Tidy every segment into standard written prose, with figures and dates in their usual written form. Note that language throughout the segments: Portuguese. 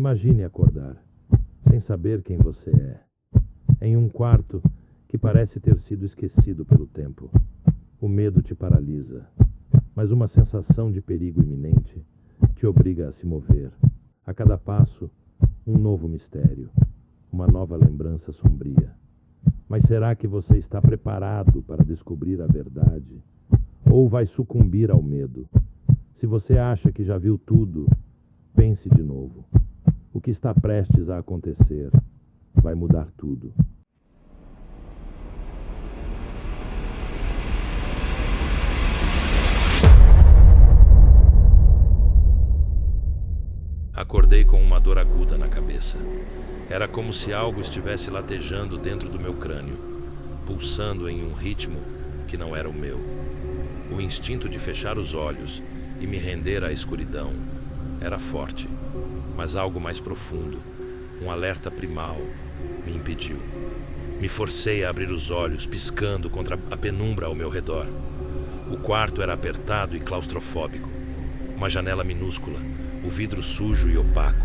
Imagine acordar, sem saber quem você é, em um quarto que parece ter sido esquecido pelo tempo. O medo te paralisa, mas uma sensação de perigo iminente te obriga a se mover. A cada passo, um novo mistério, uma nova lembrança sombria. Mas será que você está preparado para descobrir a verdade? Ou vai sucumbir ao medo? Se você acha que já viu tudo, pense de novo. O que está prestes a acontecer vai mudar tudo. Acordei com uma dor aguda na cabeça. Era como se algo estivesse latejando dentro do meu crânio, pulsando em um ritmo que não era o meu. O instinto de fechar os olhos e me render à escuridão era forte, mas algo mais profundo, um alerta primal, me impediu. Me forcei a abrir os olhos, piscando contra a penumbra ao meu redor. O quarto era apertado e claustrofóbico. Uma janela minúscula, o vidro sujo e opaco,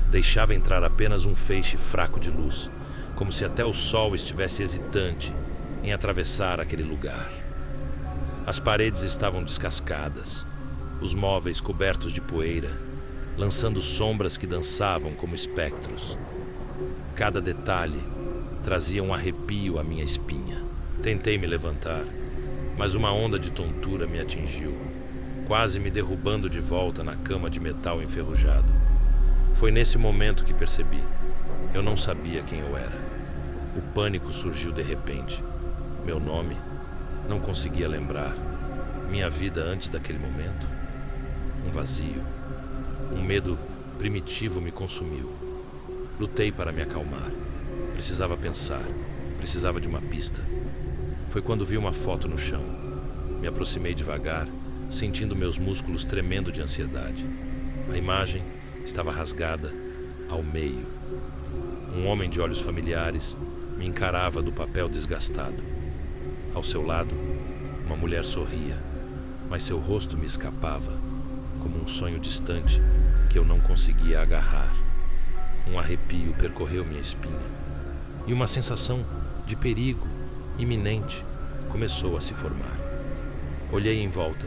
deixava entrar apenas um feixe fraco de luz, como se até o sol estivesse hesitante em atravessar aquele lugar. As paredes estavam descascadas, os móveis cobertos de poeira, lançando sombras que dançavam como espectros. Cada detalhe trazia um arrepio à minha espinha. Tentei me levantar, mas uma onda de tontura me atingiu, quase me derrubando de volta na cama de metal enferrujado. Foi nesse momento que percebi. Eu não sabia quem eu era. O pânico surgiu de repente. Meu nome, não conseguia lembrar. Minha vida antes daquele momento. Um vazio. Um medo primitivo me consumiu. Lutei para me acalmar. Precisava pensar. Precisava de uma pista. Foi quando vi uma foto no chão. Me aproximei devagar, sentindo meus músculos tremendo de ansiedade. A imagem estava rasgada ao meio. Um homem de olhos familiares me encarava do papel desgastado. Ao seu lado, uma mulher sorria, mas seu rosto me escapava, como um sonho distante que eu não conseguia agarrar. Um arrepio percorreu minha espinha, e uma sensação de perigo iminente começou a se formar. Olhei em volta,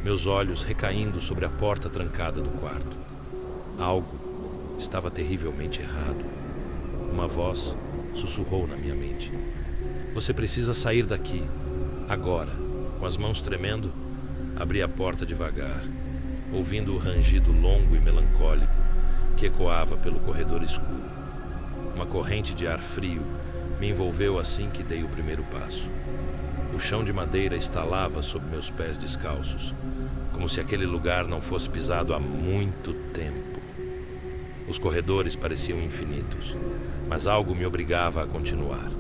meus olhos recaindo sobre a porta trancada do quarto. Algo estava terrivelmente errado. Uma voz sussurrou na minha mente. Você precisa sair daqui, agora. Com as mãos tremendo, abri a porta devagar, ouvindo o rangido longo e melancólico que ecoava pelo corredor escuro. Uma corrente de ar frio me envolveu assim que dei o primeiro passo. O chão de madeira estalava sob meus pés descalços, como se aquele lugar não fosse pisado há muito tempo. Os corredores pareciam infinitos, mas algo me obrigava a continuar.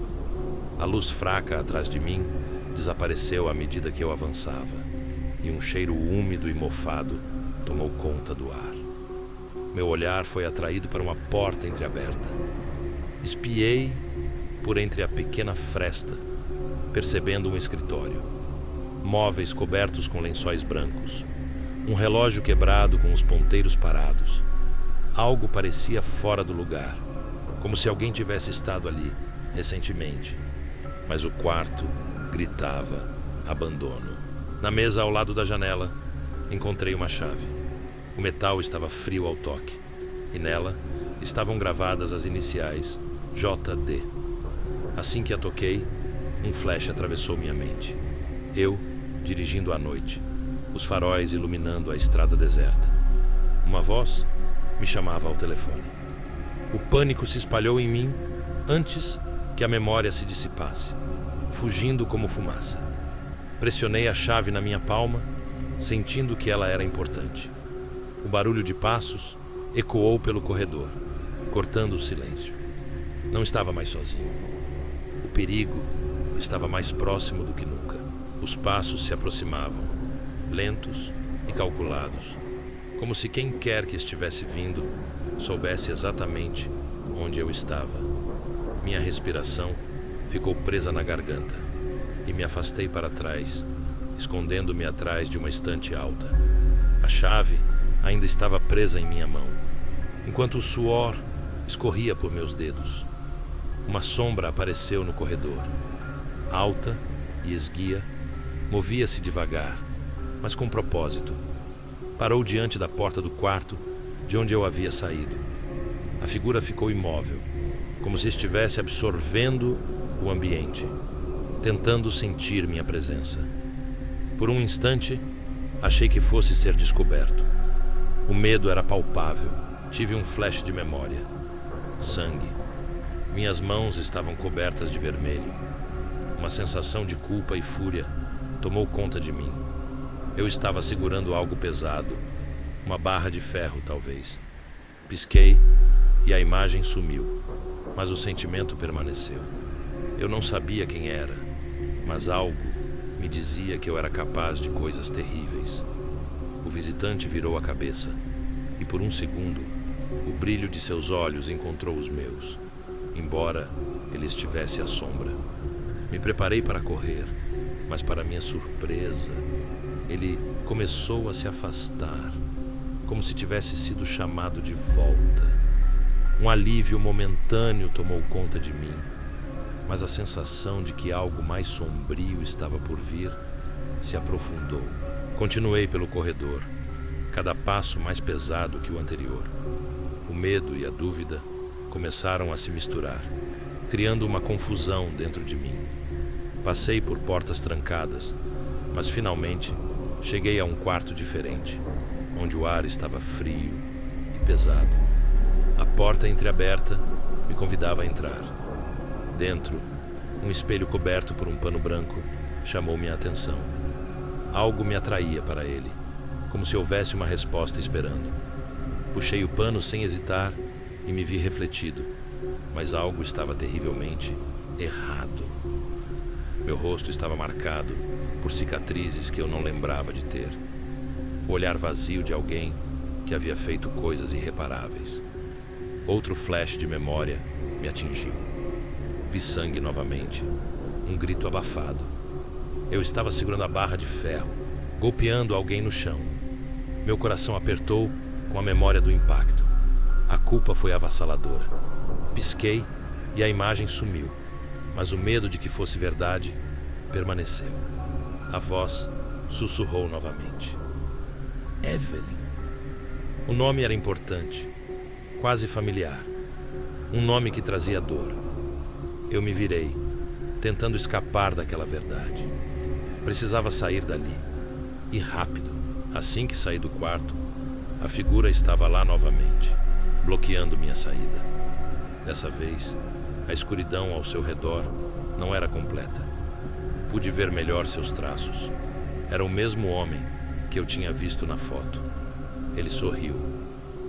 A luz fraca atrás de mim desapareceu à medida que eu avançava, e um cheiro úmido e mofado tomou conta do ar. Meu olhar foi atraído para uma porta entreaberta. Espiei por entre a pequena fresta, percebendo um escritório. Móveis cobertos com lençóis brancos, um relógio quebrado com os ponteiros parados. Algo parecia fora do lugar, como se alguém tivesse estado ali recentemente, mas o quarto gritava abandono. Na mesa ao lado da janela, encontrei uma chave. O metal estava frio ao toque, e nela estavam gravadas as iniciais JD. Assim que a toquei, um flash atravessou minha mente. Eu, dirigindo à noite, os faróis iluminando a estrada deserta. Uma voz me chamava ao telefone. O pânico se espalhou em mim antes que a memória se dissipasse, fugindo como fumaça. Pressionei a chave na minha palma, sentindo que ela era importante. O barulho de passos ecoou pelo corredor, cortando o silêncio. Não estava mais sozinho. O perigo estava mais próximo do que nunca. Os passos se aproximavam, lentos e calculados, como se quem quer que estivesse vindo soubesse exatamente onde eu estava. Minha respiração ficou presa na garganta e me afastei para trás, escondendo-me atrás de uma estante alta. A chave ainda estava presa em minha mão. enquanto o suor escorria por meus dedos. Uma sombra apareceu no corredor. Alta e esguia, movia-se devagar, mas com propósito. Parou diante da porta do quarto de onde eu havia saído. A figura ficou imóvel, como se estivesse absorvendo o ambiente, tentando sentir minha presença. Por um instante, achei que fosse ser descoberto. O medo era palpável. Tive um flash de memória. Sangue. Minhas mãos estavam cobertas de vermelho. Uma sensação de culpa e fúria tomou conta de mim. Eu estava segurando algo pesado, uma barra de ferro, talvez. Pisquei e a imagem sumiu, mas o sentimento permaneceu. Eu não sabia quem era, mas algo me dizia que eu era capaz de coisas terríveis. O visitante virou a cabeça e, por um segundo, o brilho de seus olhos encontrou os meus, embora ele estivesse à sombra. Me preparei para correr, mas, para minha surpresa, ele começou a se afastar, como se tivesse sido chamado de volta. Um alívio momentâneo tomou conta de mim, mas a sensação de que algo mais sombrio estava por vir se aprofundou. Continuei pelo corredor, cada passo mais pesado que o anterior. O medo e a dúvida começaram a se misturar, criando uma confusão dentro de mim. Passei por portas trancadas, mas finalmente cheguei a um quarto diferente, onde o ar estava frio e pesado. A porta entreaberta me convidava a entrar. Dentro, um espelho coberto por um pano branco chamou minha atenção. Algo me atraía para ele, como se houvesse uma resposta esperando. Puxei o pano sem hesitar e me vi refletido, mas algo estava terrivelmente errado. Meu rosto estava marcado por cicatrizes que eu não lembrava de ter. O olhar vazio de alguém que havia feito coisas irreparáveis. Outro flash de memória me atingiu. Vi sangue novamente, um grito abafado. Eu estava segurando a barra de ferro, golpeando alguém no chão. Meu coração apertou com a memória do impacto. A culpa foi avassaladora. Pisquei e a imagem sumiu, mas o medo de que fosse verdade permaneceu. A voz sussurrou novamente. Evelyn. O nome era importante, quase familiar. Um nome que trazia dor. Eu me virei, tentando escapar daquela verdade. Precisava sair dali, e rápido. Assim que saí do quarto, a figura estava lá novamente, bloqueando minha saída. Dessa vez, a escuridão ao seu redor não era completa. Pude ver melhor seus traços. Era o mesmo homem que eu tinha visto na foto. Ele sorriu,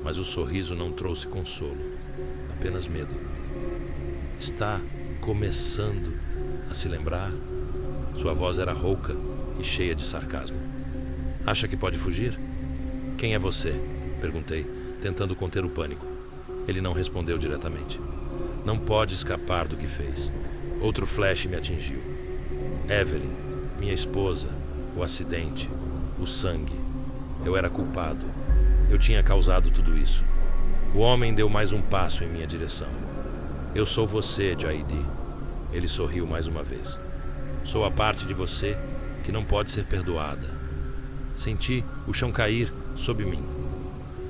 mas o sorriso não trouxe consolo, apenas medo. Está começando a se lembrar? Sua voz era rouca e cheia de sarcasmo. Acha que pode fugir? Quem é você? Perguntei, tentando conter o pânico. Ele não respondeu diretamente. Não pode escapar do que fez. Outro flash me atingiu. Evelyn, minha esposa, o acidente, o sangue. Eu era culpado. Eu tinha causado tudo isso. O homem deu mais um passo em minha direção. Eu sou você, Jaidi. Ele sorriu mais uma vez. Sou a parte de você que não pode ser perdoada. Senti o chão cair sob mim.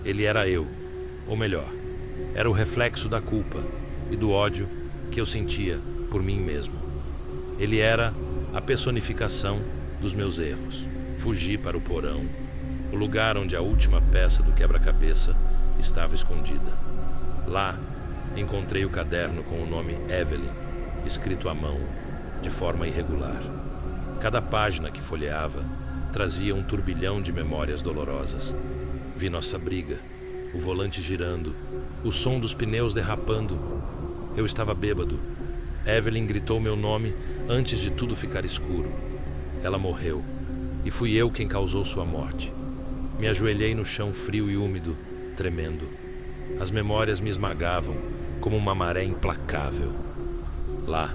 Ele era eu, ou melhor, era o reflexo da culpa e do ódio que eu sentia por mim mesmo. Ele era a personificação dos meus erros. Fugi para o porão, o lugar onde a última peça do quebra-cabeça estava escondida. Lá, encontrei o caderno com o nome Evelyn, escrito à mão, de forma irregular. Cada página que folheava trazia um turbilhão de memórias dolorosas. Vi nossa briga, o volante girando, o som dos pneus derrapando. Eu estava bêbado. Evelyn gritou meu nome antes de tudo ficar escuro. Ela morreu, e fui eu quem causou sua morte. Me ajoelhei no chão frio e úmido, tremendo. As memórias me esmagavam como uma maré implacável. Lá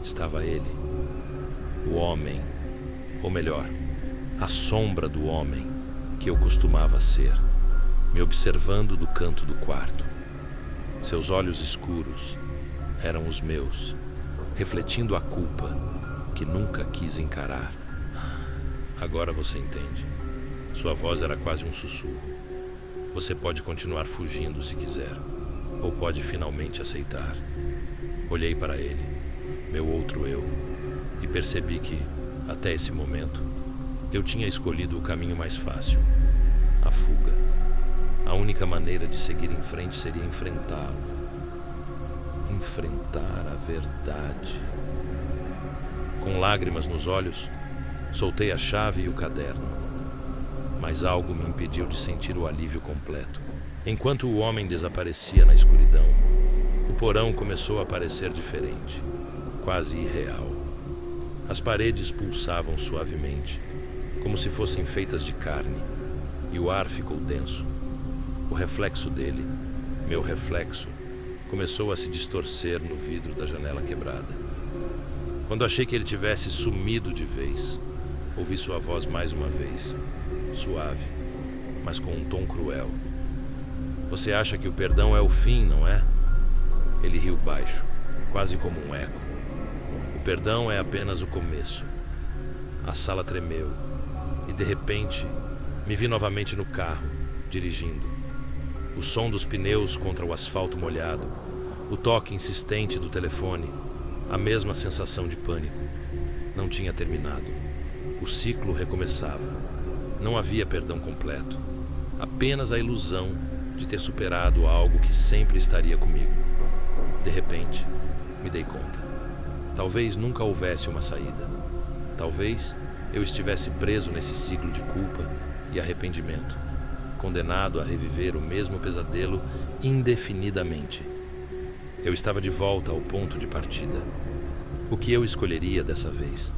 estava ele, o homem, ou melhor, a sombra do homem que eu costumava ser, me observando do canto do quarto. Seus olhos escuros eram os meus, refletindo a culpa que nunca quis encarar. Agora você entende. Sua voz era quase um sussurro. Você pode continuar fugindo se quiser, ou pode finalmente aceitar. Olhei para ele, meu outro eu, e percebi que, até esse momento, eu tinha escolhido o caminho mais fácil, a fuga. A única maneira de seguir em frente seria enfrentá-lo. Enfrentar a verdade. Com lágrimas nos olhos, soltei a chave e o caderno. Mas algo me impediu de sentir o alívio completo. Enquanto o homem desaparecia na escuridão, o porão começou a parecer diferente, quase irreal. As paredes pulsavam suavemente, como se fossem feitas de carne, e o ar ficou denso. O reflexo dele, meu reflexo, começou a se distorcer no vidro da janela quebrada. Quando achei que ele tivesse sumido de vez, ouvi sua voz mais uma vez, suave, mas com um tom cruel. Você acha que o perdão é o fim, não é? Ele riu baixo, quase como um eco. O perdão é apenas o começo. A sala tremeu e, de repente, me vi novamente no carro, dirigindo. O som dos pneus contra o asfalto molhado, o toque insistente do telefone, a mesma sensação de pânico. Não tinha terminado. O ciclo recomeçava. Não havia perdão completo, apenas a ilusão de ter superado algo que sempre estaria comigo. De repente, me dei conta. Talvez nunca houvesse uma saída. Talvez eu estivesse preso nesse ciclo de culpa e arrependimento, condenado a reviver o mesmo pesadelo indefinidamente. Eu estava de volta ao ponto de partida. O que eu escolheria dessa vez?